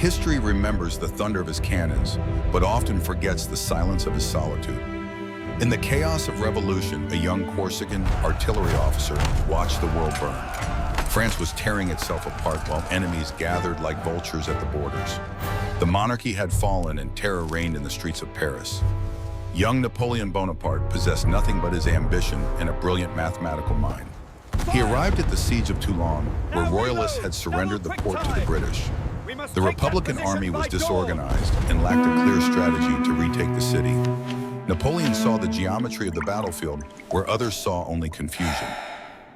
History remembers the thunder of his cannons, but often forgets the silence of his solitude. In the chaos of revolution, a young Corsican artillery officer watched the world burn. France was tearing itself apart while enemies gathered like vultures at the borders. The monarchy had fallen and terror reigned in the streets of Paris. Young Napoleon Bonaparte possessed nothing but his ambition and a brilliant mathematical mind. He arrived at the siege of Toulon, where royalists had surrendered the port to the British. The Republican army was disorganized and lacked a clear strategy to retake the city. Napoleon saw the geometry of the battlefield where others saw only confusion.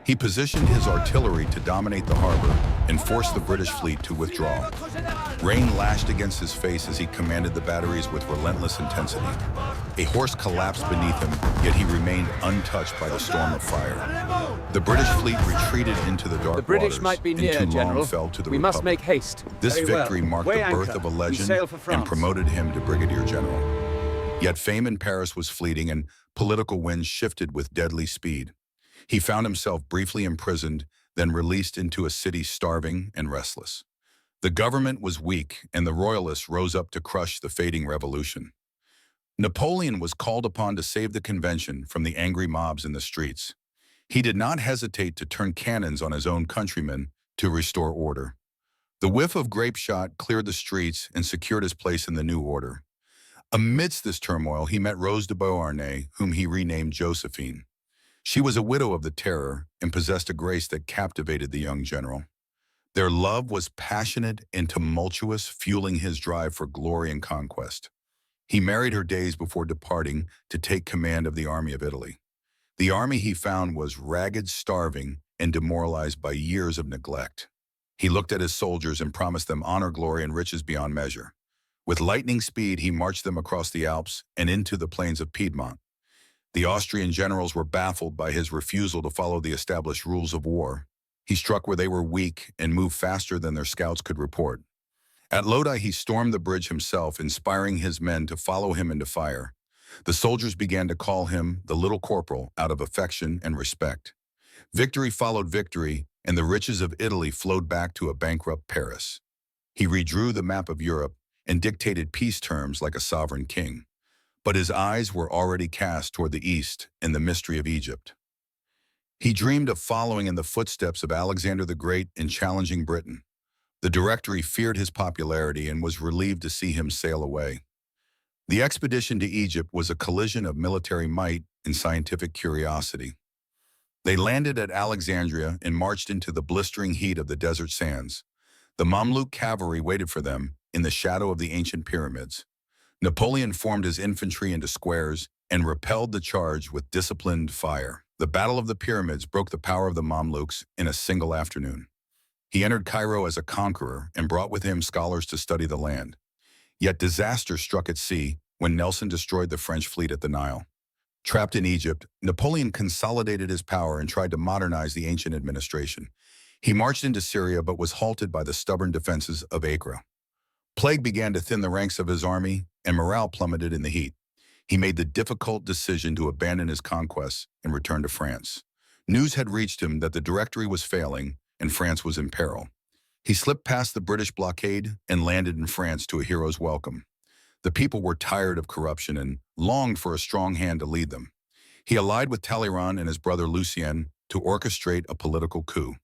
He positioned his artillery to dominate the harbor and force the British fleet to withdraw. Rain lashed against his face as he commanded the batteries with relentless intensity. A horse collapsed beneath him, yet he remained untouched by the storm of fire. The British fleet retreated into the dark The British waters, might be near, and Toulon General. fell to the We must Republic. make haste. This Very well. victory marked Weigh the birth anchor. of a We legend sail for and France. promoted him to brigadier general. Yet fame in Paris was fleeting and political winds shifted with deadly speed. He found himself briefly imprisoned, then released into a city starving and restless. The government was weak, and the royalists rose up to crush the fading revolution. Napoleon was called upon to save the convention from the angry mobs in the streets. He did not hesitate to turn cannons on his own countrymen to restore order. The whiff of grape shot cleared the streets and secured his place in the new order. Amidst this turmoil, he met Rose de Beauharnais, whom he renamed Josephine. She was a widow of the Terror and possessed a grace that captivated the young general. Their love was passionate and tumultuous, fueling his drive for glory and conquest. He married her days before departing to take command of the army of Italy. The army he found was ragged, starving, and demoralized by years of neglect. He looked at his soldiers and promised them honor, glory, and riches beyond measure. With lightning speed, he marched them across the Alps and into the plains of Piedmont. The Austrian generals were baffled by his refusal to follow the established rules of war. He struck where they were weak and moved faster than their scouts could report. At Lodi, he stormed the bridge himself, inspiring his men to follow him into fire. The soldiers began to call him the Little Corporal out of affection and respect. Victory followed victory, and the riches of Italy flowed back to a bankrupt Paris. He redrew the map of Europe and dictated peace terms like a sovereign king. But his eyes were already cast toward the east and the mystery of Egypt. He dreamed of following in the footsteps of Alexander the Great and challenging Britain. The Directory feared his popularity and was relieved to see him sail away. The expedition to Egypt was a collision of military might and scientific curiosity. They landed at Alexandria and marched into the blistering heat of the desert sands. The Mamluk cavalry waited for them in the shadow of the ancient pyramids. Napoleon formed his infantry into squares and repelled the charge with disciplined fire. The Battle of the Pyramids broke the power of the Mamluks in a single afternoon. He entered Cairo as a conqueror and brought with him scholars to study the land. Yet disaster struck at sea when Nelson destroyed the French fleet at the Nile. Trapped in Egypt, Napoleon consolidated his power and tried to modernize the ancient administration. He marched into Syria but was halted by the stubborn defenses of Acre. Plague began to thin the ranks of his army, and morale plummeted in the heat. He made the difficult decision to abandon his conquests and return to France. News had reached him that the Directory was failing and France was in peril. He slipped past the British blockade and landed in France to a hero's welcome. The people were tired of corruption and longed for a strong hand to lead them. He allied with Talleyrand and his brother Lucien to orchestrate a political coup.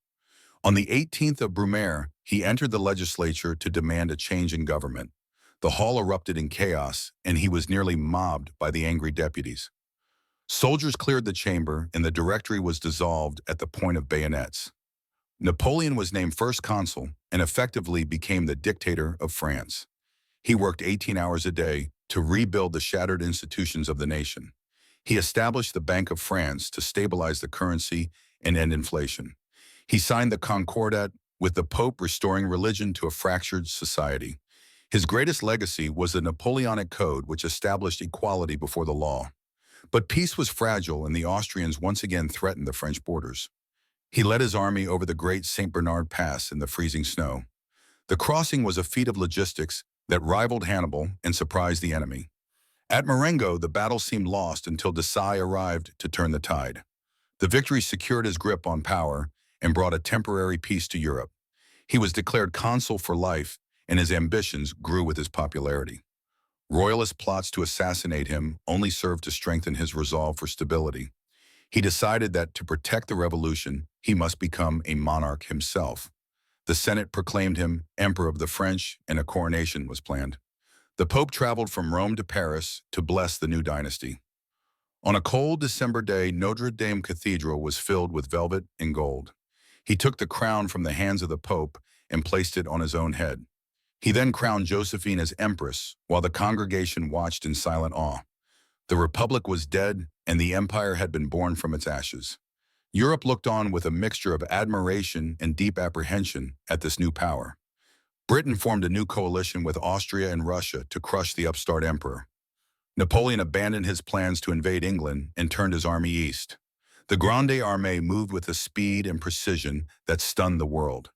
On the 18th of Brumaire, he entered the legislature to demand a change in government. The hall erupted in chaos, and he was nearly mobbed by the angry deputies. Soldiers cleared the chamber, and the Directory was dissolved at the point of bayonets. Napoleon was named first consul and effectively became the dictator of France. He worked 18 hours a day to rebuild the shattered institutions of the nation. He established the Bank of France to stabilize the currency and end inflation. He signed the Concordat, with the Pope restoring religion to a fractured society. His greatest legacy was the Napoleonic Code, which established equality before the law. But peace was fragile, and the Austrians once again threatened the French borders. He led his army over the Great St. Bernard Pass in the freezing snow. The crossing was a feat of logistics that rivaled Hannibal and surprised the enemy. At Marengo, the battle seemed lost until Desai arrived to turn the tide. The victory secured his grip on power and brought a temporary peace to Europe. He was declared consul for life, and his ambitions grew with his popularity. Royalist plots to assassinate him only served to strengthen his resolve for stability. He decided that to protect the revolution, he must become a monarch himself. The Senate proclaimed him Emperor of the French, and a coronation was planned. The Pope traveled from Rome to Paris to bless the new dynasty. On a cold December day, Notre Dame Cathedral was filled with velvet and gold. He took the crown from the hands of the Pope and placed it on his own head. He then crowned Josephine as empress, while the congregation watched in silent awe. The Republic was dead, and the empire had been born from its ashes. Europe looked on with a mixture of admiration and deep apprehension at this new power. Britain formed a new coalition with Austria and Russia to crush the upstart emperor. Napoleon abandoned his plans to invade England and turned his army east. The Grande Armée moved with a speed and precision that stunned the world.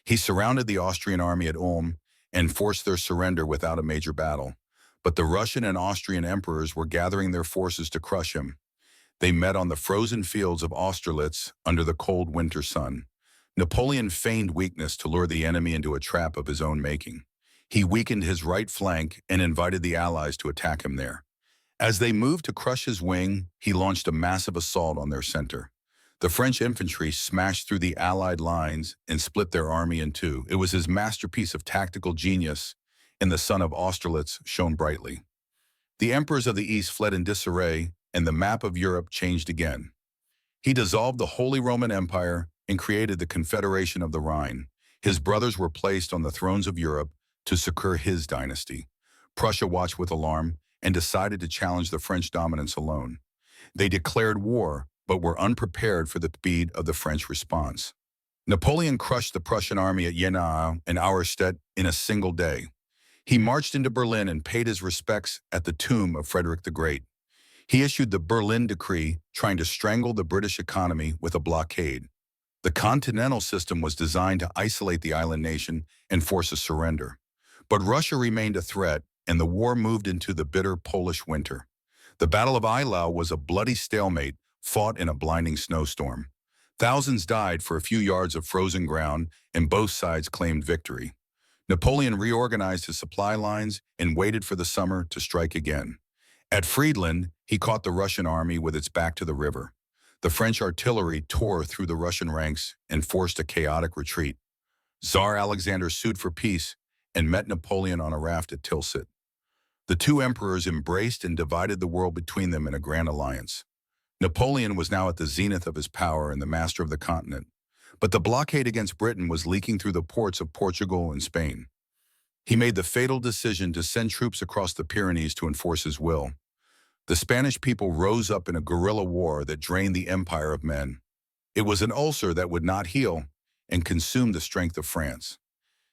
He surrounded the Austrian army at Ulm and forced their surrender without a major battle. But the Russian and Austrian emperors were gathering their forces to crush him. They met on the frozen fields of Austerlitz under the cold winter sun. Napoleon feigned weakness to lure the enemy into a trap of his own making. He weakened his right flank and invited the Allies to attack him there. As they moved to crush his wing, he launched a massive assault on their center. The French infantry smashed through the Allied lines and split their army in two. It was his masterpiece of tactical genius, and the sun of Austerlitz shone brightly. The emperors of the East fled in disarray, and the map of Europe changed again. He dissolved the Holy Roman Empire and created the Confederation of the Rhine. His brothers were placed on the thrones of Europe to secure his dynasty. Prussia watched with alarm and decided to challenge the French dominance alone. They declared war, but were unprepared for the speed of the French response. Napoleon crushed the Prussian army at Jena and Austerlitz in a single day. He marched into Berlin and paid his respects at the tomb of Frederick the Great. He issued the Berlin Decree, trying to strangle the British economy with a blockade. The continental system was designed to isolate the island nation and force a surrender. But Russia remained a threat, and the war moved into the bitter Polish winter. The Battle of Eylau was a bloody stalemate fought in a blinding snowstorm. Thousands died for a few yards of frozen ground, and both sides claimed victory. Napoleon reorganized his supply lines and waited for the summer to strike again. At Friedland, he caught the Russian army with its back to the river. The French artillery tore through the Russian ranks and forced a chaotic retreat. Tsar Alexander sued for peace and met Napoleon on a raft at Tilsit. The two emperors embraced and divided the world between them in a grand alliance. Napoleon was now at the zenith of his power and the master of the continent, but the blockade against Britain was leaking through the ports of Portugal and Spain. He made the fatal decision to send troops across the Pyrenees to enforce his will. The Spanish people rose up in a guerrilla war that drained the empire of men. It was an ulcer that would not heal and consumed the strength of France.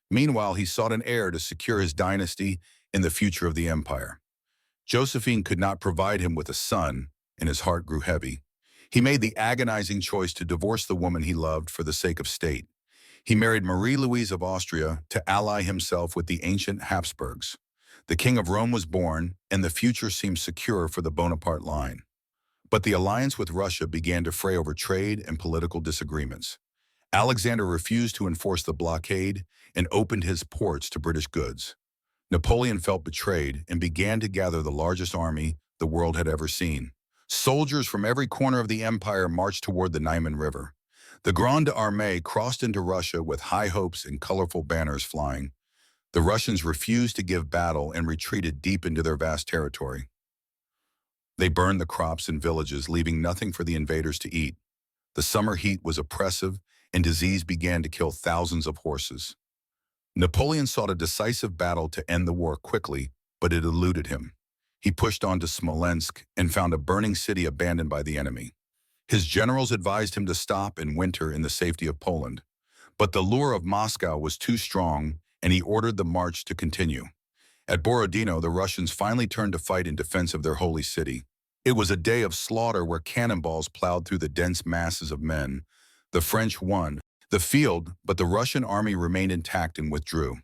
Meanwhile, he sought an heir to secure his dynasty and the future of the empire. Josephine could not provide him with a son, and his heart grew heavy. He made the agonizing choice to divorce the woman he loved for the sake of state. He married Marie-Louise of Austria to ally himself with the ancient Habsburgs. The King of Rome was born, and the future seemed secure for the Bonaparte line. But the alliance with Russia began to fray over trade and political disagreements. Alexander refused to enforce the blockade and opened his ports to British goods. Napoleon felt betrayed and began to gather the largest army the world had ever seen. Soldiers from every corner of the empire marched toward the Niemen River. The Grande Armée crossed into Russia with high hopes and colorful banners flying. The Russians refused to give battle and retreated deep into their vast territory. They burned the crops and villages, leaving nothing for the invaders to eat. The summer heat was oppressive, and disease began to kill thousands of horses. Napoleon sought a decisive battle to end the war quickly, but it eluded him. He pushed on to Smolensk and found a burning city abandoned by the enemy. His generals advised him to stop and winter in the safety of Poland. But the lure of Moscow was too strong, and he ordered the march to continue. At Borodino, the Russians finally turned to fight in defense of their holy city. It was a day of slaughter where cannonballs plowed through the dense masses of men. The French won the field, but the Russian army remained intact and withdrew.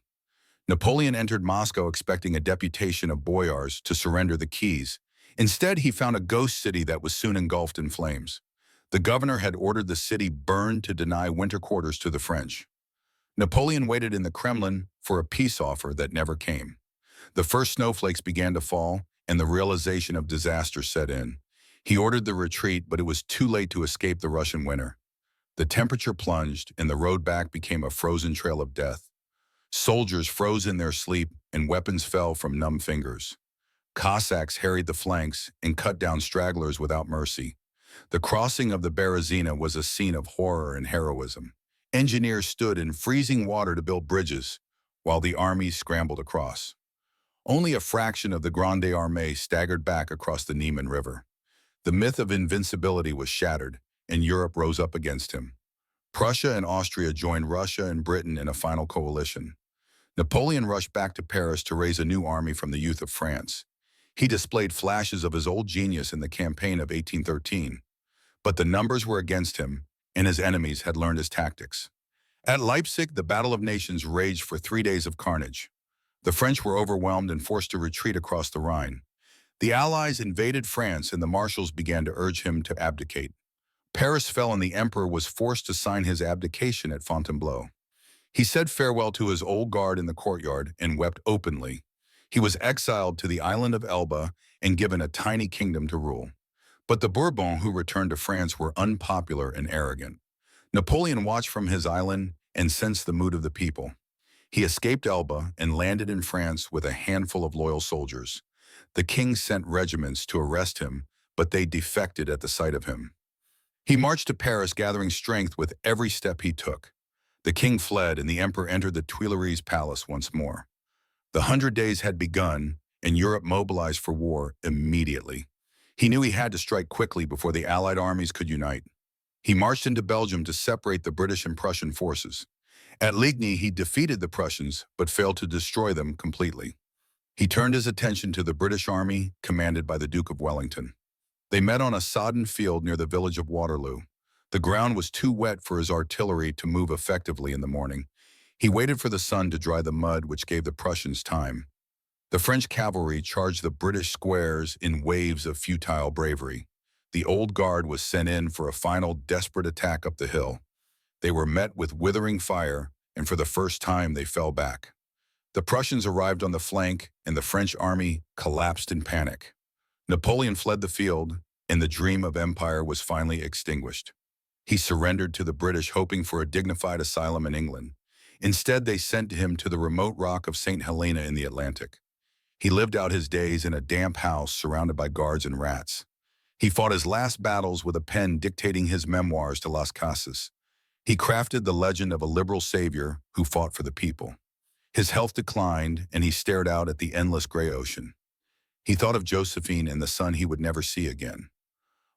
Napoleon entered Moscow expecting a deputation of boyars to surrender the keys. Instead, he found a ghost city that was soon engulfed in flames. The governor had ordered the city burned to deny winter quarters to the French. Napoleon waited in the Kremlin for a peace offer that never came. The first snowflakes began to fall, and the realization of disaster set in. He ordered the retreat, but it was too late to escape the Russian winter. The temperature plunged, and the road back became a frozen trail of death. Soldiers froze in their sleep, and weapons fell from numb fingers. Cossacks harried the flanks and cut down stragglers without mercy. The crossing of the Berezina was a scene of horror and heroism. Engineers stood in freezing water to build bridges, while the armies scrambled across. Only a fraction of the Grande Armée staggered back across the Niemen River. The myth of invincibility was shattered, and Europe rose up against him. Prussia and Austria joined Russia and Britain in a final coalition. Napoleon rushed back to Paris to raise a new army from the youth of France. He displayed flashes of his old genius in the campaign of 1813. But the numbers were against him, and his enemies had learned his tactics. At Leipzig, the Battle of Nations raged for 3 days of carnage. The French were overwhelmed and forced to retreat across the Rhine. The Allies invaded France, and the marshals began to urge him to abdicate. Paris fell, and the emperor was forced to sign his abdication at Fontainebleau. He said farewell to his old guard in the courtyard and wept openly. He was exiled to the island of Elba and given a tiny kingdom to rule. But the Bourbons who returned to France were unpopular and arrogant. Napoleon watched from his island and sensed the mood of the people. He escaped Elba and landed in France with a handful of loyal soldiers. The king sent regiments to arrest him, but they defected at the sight of him. He marched to Paris, gathering strength with every step he took. The king fled, and the emperor entered the Tuileries Palace once more. The 100 Days had begun, and Europe mobilized for war immediately. He knew he had to strike quickly before the Allied armies could unite. He marched into Belgium to separate the British and Prussian forces. At Ligny, he defeated the Prussians, but failed to destroy them completely. He turned his attention to the British army, commanded by the Duke of Wellington. They met on a sodden field near the village of Waterloo. The ground was too wet for his artillery to move effectively in the morning. He waited for the sun to dry the mud, which gave the Prussians time. The French cavalry charged the British squares in waves of futile bravery. The old guard was sent in for a final desperate attack up the hill. They were met with withering fire, and for the first time they fell back. The Prussians arrived on the flank, and the French army collapsed in panic. Napoleon fled the field, and the dream of empire was finally extinguished. He surrendered to the British, hoping for a dignified asylum in England. Instead, they sent him to the remote rock of St. Helena in the Atlantic. He lived out his days in a damp house surrounded by guards and rats. He fought his last battles with a pen dictating his memoirs to Las Casas. He crafted the legend of a liberal savior who fought for the people. His health declined, and he stared out at the endless gray ocean. He thought of Josephine and the son he would never see again.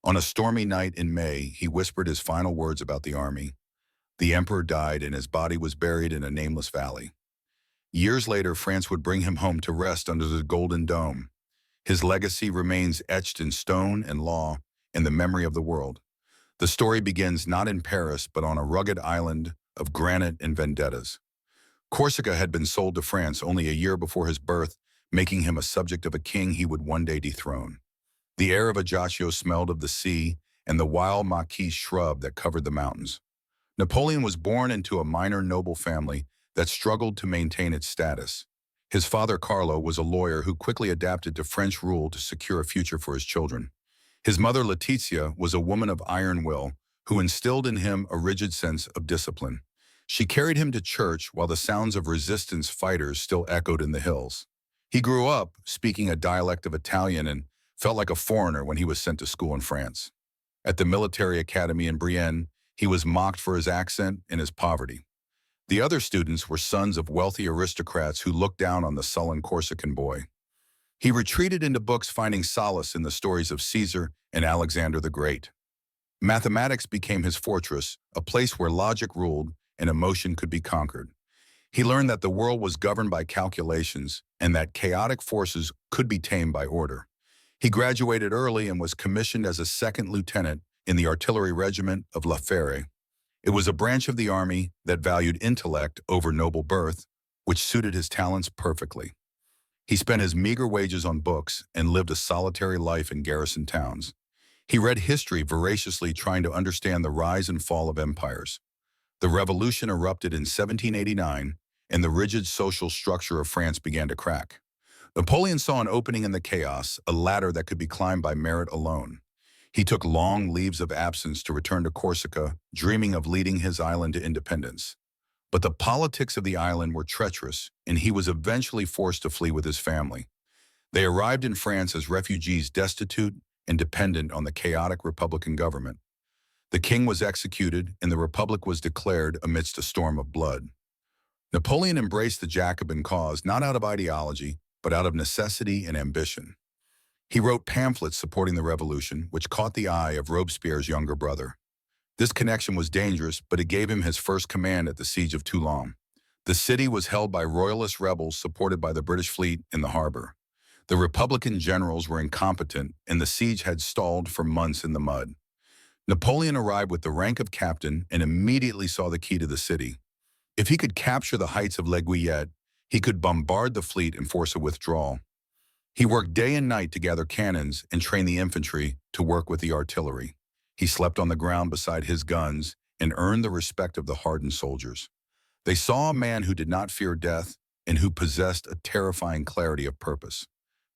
On a stormy night in May, he whispered his final words about the army. The emperor died, and his body was buried in a nameless valley. Years later, France would bring him home to rest under the Golden Dome. His legacy remains etched in stone and law in the memory of the world. The story begins not in Paris, but on a rugged island of granite and vendettas. Corsica had been sold to France only a year before his birth, making him a subject of a king he would one day dethrone. The air of Ajaccio smelled of the sea and the wild maquis shrub that covered the mountains. Napoleon was born into a minor noble family that struggled to maintain its status. His father, Carlo, was a lawyer who quickly adapted to French rule to secure a future for his children. His mother, Letizia, was a woman of iron will who instilled in him a rigid sense of discipline. She carried him to church while the sounds of resistance fighters still echoed in the hills. He grew up speaking a dialect of Italian and felt like a foreigner when he was sent to school in France. At the military academy in Brienne, he was mocked for his accent and his poverty. The other students were sons of wealthy aristocrats who looked down on the sullen Corsican boy. He retreated into books, finding solace in the stories of Caesar and Alexander the Great. Mathematics became his fortress, a place where logic ruled and emotion could be conquered. He learned that the world was governed by calculations and that chaotic forces could be tamed by order. He graduated early and was commissioned as a second lieutenant in the artillery regiment of La Fère. It was a branch of the army that valued intellect over noble birth, which suited his talents perfectly. He spent his meager wages on books and lived a solitary life in garrison towns. He read history voraciously, trying to understand the rise and fall of empires. The revolution erupted in 1789, and the rigid social structure of France began to crack. Napoleon saw an opening in the chaos, a ladder that could be climbed by merit alone. He took long leaves of absence to return to Corsica, dreaming of leading his island to independence. But the politics of the island were treacherous, and he was eventually forced to flee with his family. They arrived in France as refugees destitute and dependent on the chaotic Republican government. The king was executed, and the Republic was declared amidst a storm of blood. Napoleon embraced the Jacobin cause not out of ideology, but out of necessity and ambition. He wrote pamphlets supporting the revolution, which caught the eye of Robespierre's younger brother. This connection was dangerous, but it gave him his first command at the siege of Toulon. The city was held by royalist rebels supported by the British fleet in the harbor. The Republican generals were incompetent, and the siege had stalled for months in the mud. Napoleon arrived with the rank of captain and immediately saw the key to the city. If he could capture the heights of L'Aiguillette, he could bombard the fleet and force a withdrawal. He worked day and night to gather cannons and train the infantry to work with the artillery. He slept on the ground beside his guns and earned the respect of the hardened soldiers. They saw a man who did not fear death and who possessed a terrifying clarity of purpose.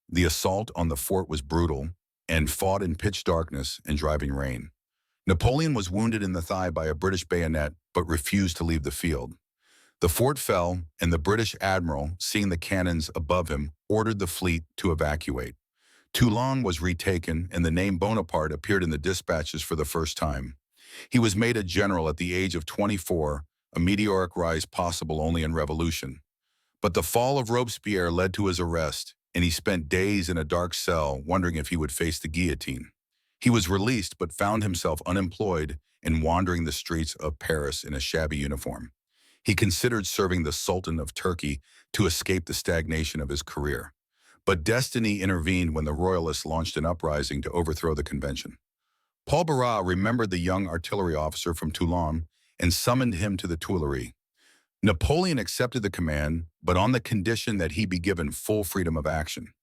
The assault on the fort was brutal and fought in pitch darkness and driving rain. Napoleon was wounded in the thigh by a British bayonet but refused to leave the field. The fort fell, and the British admiral, seeing the cannons above him, ordered the fleet to evacuate. Toulon was retaken, and the name Bonaparte appeared in the dispatches for the first time. He was made a general at the age of 24, a meteoric rise possible only in revolution. But the fall of Robespierre led to his arrest, and he spent days in a dark cell wondering if he would face the guillotine. He was released but found himself unemployed and wandering the streets of Paris in a shabby uniform. He considered serving the Sultan of Turkey to escape the stagnation of his career. But destiny intervened when the royalists launched an uprising to overthrow the convention. Paul Barras remembered the young artillery officer from Toulon and summoned him to the Tuileries. Napoleon accepted the command, but on the condition that he be given full freedom of action.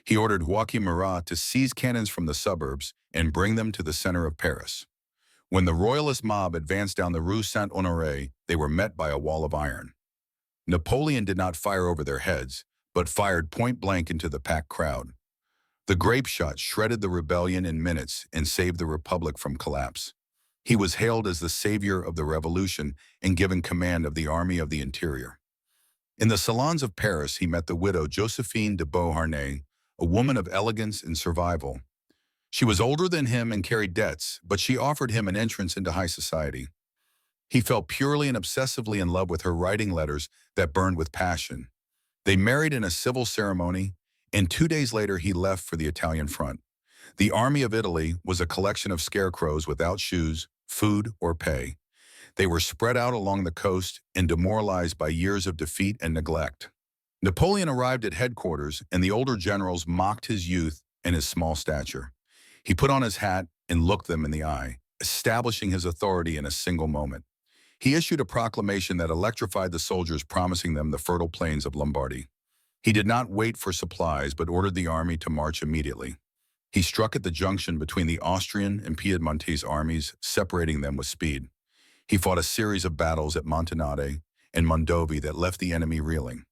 He ordered Joachim Murat to seize cannons from the suburbs and bring them to the center of Paris. When the royalist mob advanced down the Rue Saint-Honoré, they were met by a wall of iron. Napoleon did not fire over their heads, but fired point-blank into the packed crowd. The grape shot shredded the rebellion in minutes and saved the Republic from collapse. He was hailed as the savior of the revolution and given command of the Army of the Interior. In the salons of Paris, he met the widow Josephine de Beauharnais, a woman of elegance and survival. She was older than him and carried debts, but she offered him an entrance into high society. He fell purely and obsessively in love with her writing letters that burned with passion. They married in a civil ceremony, and 2 days later he left for the Italian front. The Army of Italy was a collection of scarecrows without shoes, food, or pay. They were spread out along the coast and demoralized by years of defeat and neglect. Napoleon arrived at headquarters, and the older generals mocked his youth and his small stature. He put on his hat and looked them in the eye, establishing his authority in a single moment. He issued a proclamation that electrified the soldiers, promising them the fertile plains of Lombardy. He did not wait for supplies, but ordered the army to march immediately. He struck at the junction between the Austrian and Piedmontese armies, separating them with speed. He fought a series of battles at Montanate and Mondovi that left the enemy reeling.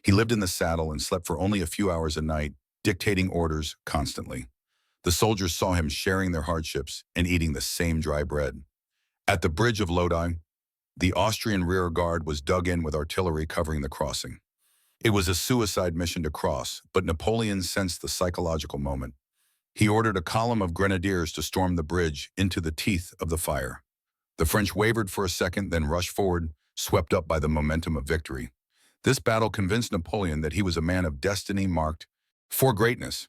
He lived in the saddle and slept for only a few hours a night, dictating orders constantly. The soldiers saw him sharing their hardships and eating the same dry bread. At the bridge of Lodi, the Austrian rear guard was dug in with artillery covering the crossing. It was a suicide mission to cross, but Napoleon sensed the psychological moment. He ordered a column of grenadiers to storm the bridge into the teeth of the fire. The French wavered for a second, then rushed forward, swept up by the momentum of victory. This battle convinced Napoleon that he was a man of destiny marked for greatness.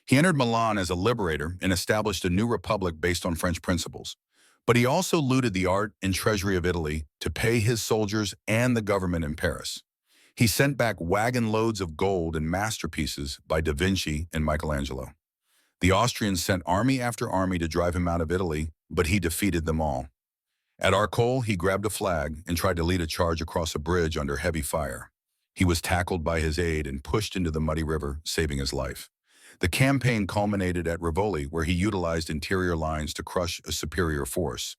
He entered Milan as a liberator and established a new republic based on French principles. But he also looted the art and treasury of Italy to pay his soldiers and the government in Paris. He sent back wagon loads of gold and masterpieces by Da Vinci and Michelangelo. The Austrians sent army after army to drive him out of Italy, but he defeated them all. At Arcole, he grabbed a flag and tried to lead a charge across a bridge under heavy fire. He was tackled by his aide and pushed into the muddy river, saving his life. The campaign culminated at Rivoli, where he utilized interior lines to crush a superior force.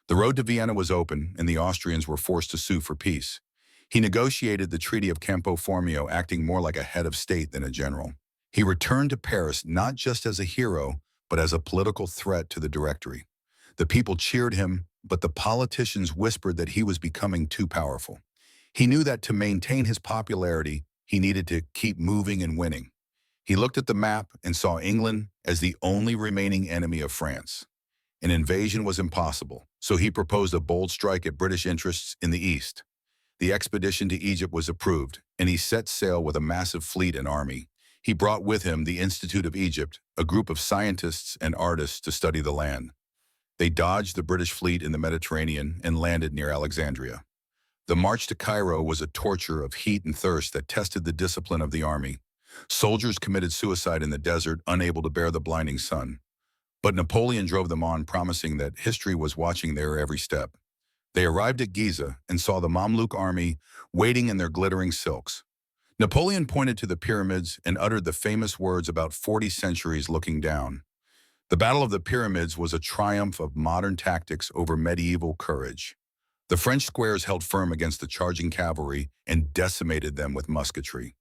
The road to Vienna was open, and the Austrians were forced to sue for peace. He negotiated the Treaty of Campo Formio, acting more like a head of state than a general. He returned to Paris not just as a hero, but as a political threat to the Directory. The people cheered him, but the politicians whispered that he was becoming too powerful. He knew that to maintain his popularity, he needed to keep moving and winning. He looked at the map and saw England as the only remaining enemy of France. An invasion was impossible, so he proposed a bold strike at British interests in the east. The expedition to Egypt was approved, and he set sail with a massive fleet and army. He brought with him the Institute of Egypt, a group of scientists and artists to study the land. They dodged the British fleet in the Mediterranean and landed near Alexandria. The march to Cairo was a torture of heat and thirst that tested the discipline of the army. Soldiers committed suicide in the desert, unable to bear the blinding sun. But Napoleon drove them on, promising that history was watching their every step. They arrived at Giza and saw the Mamluk army waiting in their glittering silks. Napoleon pointed to the pyramids and uttered the famous words about 40 centuries looking down. The Battle of the Pyramids was a triumph of modern tactics over medieval courage. The French squares held firm against the charging cavalry and decimated them with musketry.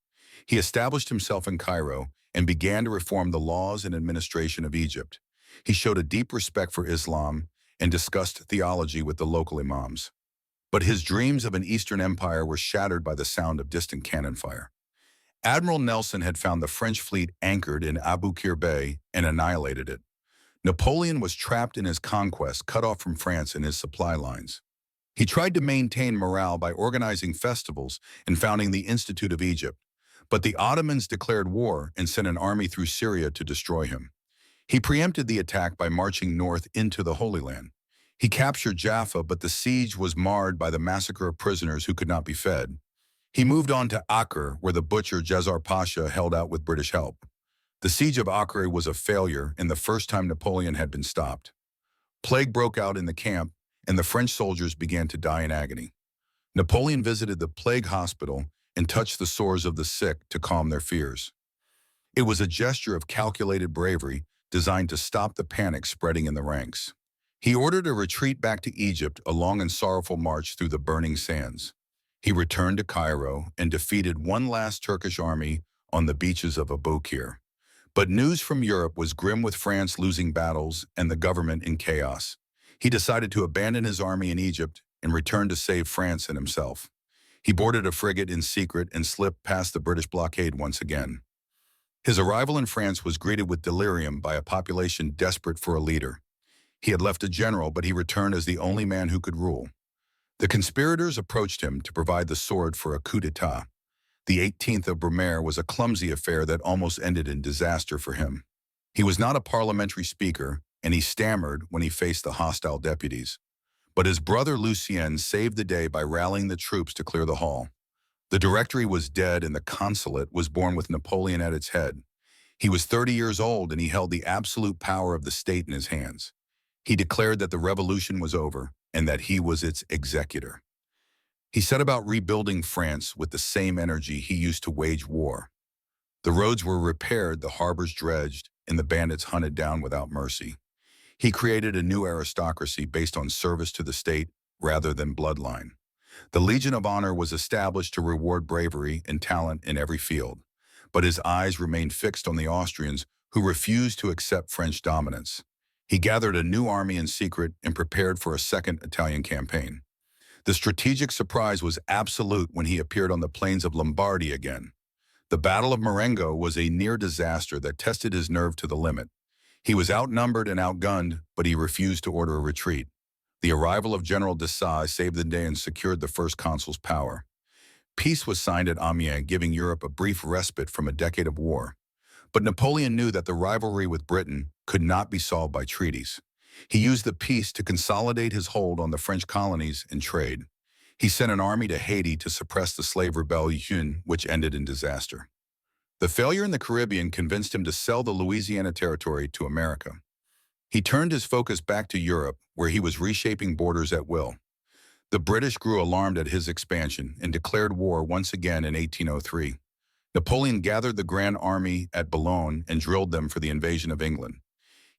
He established himself in Cairo and began to reform the laws and administration of Egypt. He showed a deep respect for Islam and discussed theology with the local imams. But his dreams of an Eastern empire were shattered by the sound of distant cannon fire. Admiral Nelson had found the French fleet anchored in Abu Qir Bay and annihilated it. Napoleon was trapped in his conquest, cut off from France and his supply lines. He tried to maintain morale by organizing festivals and founding the Institute of Egypt, but the Ottomans declared war and sent an army through Syria to destroy him. He preempted the attack by marching north into the Holy Land. He captured Jaffa, but the siege was marred by the massacre of prisoners who could not be fed. He moved on to Acre, where the butcher Djezzar Pasha held out with British help. The siege of Acre was a failure and the first time Napoleon had been stopped. Plague broke out in the camp, and the French soldiers began to die in agony. Napoleon visited the plague hospital and touched the sores of the sick to calm their fears. It was a gesture of calculated bravery designed to stop the panic spreading in the ranks. He ordered a retreat back to Egypt, a long and sorrowful march through the burning sands. He returned to Cairo and defeated one last Turkish army on the beaches of Abu Qir. But news from Europe was grim, with France losing battles and the government in chaos. He decided to abandon his army in Egypt and return to save France and himself. He boarded a frigate in secret and slipped past the British blockade once again. His arrival in France was greeted with delirium by a population desperate for a leader. He had left a general, but he returned as the only man who could rule. The conspirators approached him to provide the sword for a coup d'etat. The 18th of Brumaire was a clumsy affair that almost ended in disaster for him. He was not a parliamentary speaker, and he stammered when he faced the hostile deputies. But his brother Lucien saved the day by rallying the troops to clear the hall. The Directory was dead, and the consulate was born with Napoleon at its head. He was 30 years old, and he held the absolute power of the state in his hands. He declared that the revolution was over and that he was its executor. He set about rebuilding France with the same energy he used to wage war. The roads were repaired, the harbors dredged, and the bandits hunted down without mercy. He created a new aristocracy based on service to the state rather than bloodline. The Legion of Honor was established to reward bravery and talent in every field, but his eyes remained fixed on the Austrians, who refused to accept French dominance. He gathered a new army in secret and prepared for a second Italian campaign. The strategic surprise was absolute when he appeared on the plains of Lombardy again. The Battle of Marengo was a near disaster that tested his nerve to the limit. He was outnumbered and outgunned, but he refused to order a retreat. The arrival of General Dessalles saved the day and secured the first consul's power. Peace was signed at Amiens, giving Europe a brief respite from a decade of war. But Napoleon knew that the rivalry with Britain could not be solved by treaties. He used the peace to consolidate his hold on the French colonies and trade. He sent an army to Haiti to suppress the slave rebellion, which ended in disaster. The failure in the Caribbean convinced him to sell the Louisiana Territory to America. He turned his focus back to Europe, where he was reshaping borders at will. The British grew alarmed at his expansion and declared war once again in 1803. Napoleon gathered the Grand Army at Boulogne and drilled them for the invasion of England.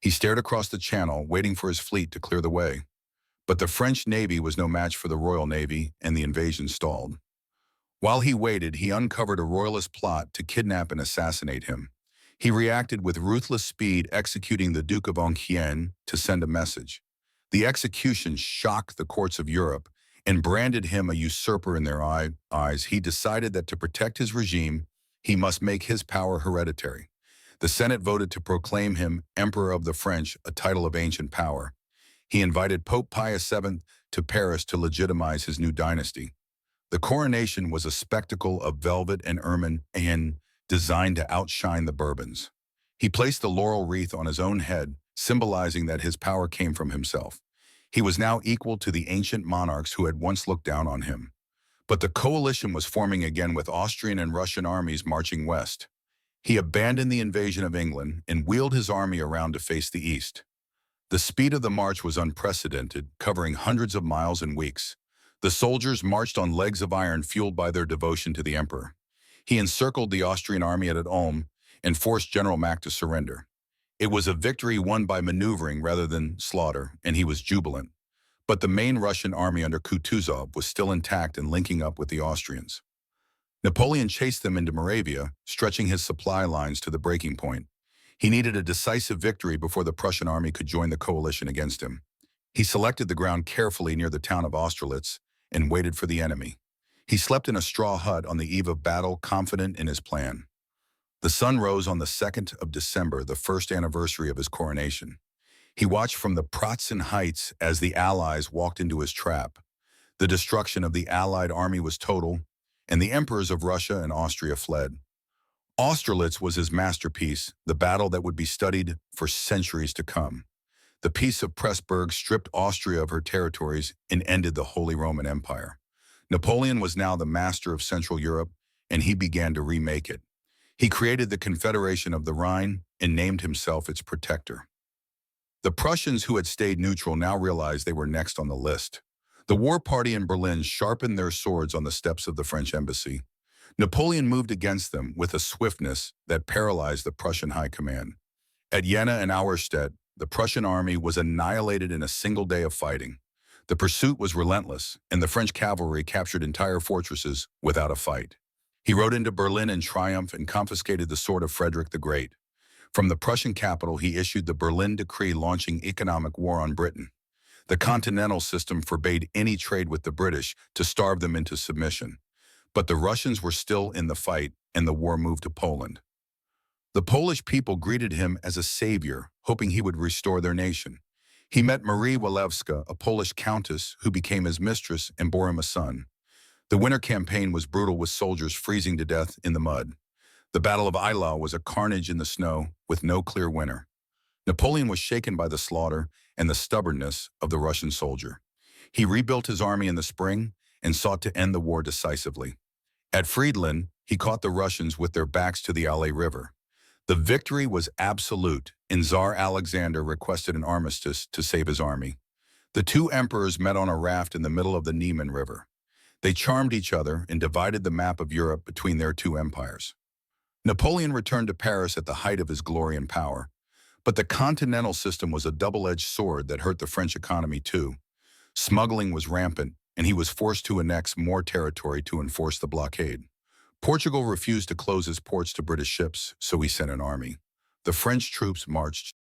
He stared across the Channel, waiting for his fleet to clear the way. But the French Navy was no match for the Royal Navy, and the invasion stalled. While he waited, he uncovered a royalist plot to kidnap and assassinate him. He reacted with ruthless speed, executing the Duke of Enghien to send a message. The execution shocked the courts of Europe and branded him a usurper in their eyes. He decided that to protect his regime, he must make his power hereditary. The Senate voted to proclaim him Emperor of the French, a title of ancient power. He invited Pope Pius VII to Paris to legitimize his new dynasty. The coronation was a spectacle of velvet and ermine and designed to outshine the Bourbons. He placed the laurel wreath on his own head, symbolizing that his power came from himself. He was now equal to the ancient monarchs who had once looked down on him. But the coalition was forming again with Austrian and Russian armies marching west. He abandoned the invasion of England and wheeled his army around to face the east. The speed of the march was unprecedented, covering hundreds of miles in weeks. The soldiers marched on legs of iron fueled by their devotion to the emperor. He encircled the Austrian army at Ulm and forced General Mack to surrender. It was a victory won by maneuvering rather than slaughter, and he was jubilant. But the main Russian army under Kutuzov was still intact and linking up with the Austrians. Napoleon chased them into Moravia, stretching his supply lines to the breaking point. He needed a decisive victory before the Prussian army could join the coalition against him. He selected the ground carefully near the town of Austerlitz and waited for the enemy. He slept in a straw hut on the eve of battle, confident in his plan. The sun rose on the 2nd of December, the first anniversary of his coronation. He watched from the Pratzen Heights as the Allies walked into his trap. The destruction of the Allied army was total, and the emperors of Russia and Austria fled. Austerlitz was his masterpiece, the battle that would be studied for centuries to come. The Peace of Pressburg stripped Austria of her territories and ended the Holy Roman Empire. Napoleon was now the master of Central Europe, and he began to remake it. He created the Confederation of the Rhine and named himself its protector. The Prussians, who had stayed neutral, now realized they were next on the list. The war party in Berlin sharpened their swords on the steps of the French embassy. Napoleon moved against them with a swiftness that paralyzed the Prussian high command. At Jena and Auerstedt, the Prussian army was annihilated in a single day of fighting. The pursuit was relentless, and the French cavalry captured entire fortresses without a fight. He rode into Berlin in triumph and confiscated the sword of Frederick the Great. From the Prussian capital, he issued the Berlin Decree launching economic war on Britain. The continental system forbade any trade with the British to starve them into submission. But the Russians were still in the fight, and the war moved to Poland. The Polish people greeted him as a savior, hoping he would restore their nation. He met Marie Walewska, a Polish countess who became his mistress and bore him a son. The winter campaign was brutal, with soldiers freezing to death in the mud. The Battle of Eylau was a carnage in the snow with no clear winner. Napoleon was shaken by the slaughter and the stubbornness of the Russian soldier. He rebuilt his army in the spring and sought to end the war decisively. At Friedland, he caught the Russians with their backs to the Alle River. The victory was absolute, and Tsar Alexander requested an armistice to save his army. The two emperors met on a raft in the middle of the Niemen River. They charmed each other and divided the map of Europe between their two empires. Napoleon returned to Paris at the height of his glory and power. But the continental system was a double-edged sword that hurt the French economy too. Smuggling was rampant, and he was forced to annex more territory to enforce the blockade. Portugal refused to close his ports to British ships, so he sent an army. The French troops marched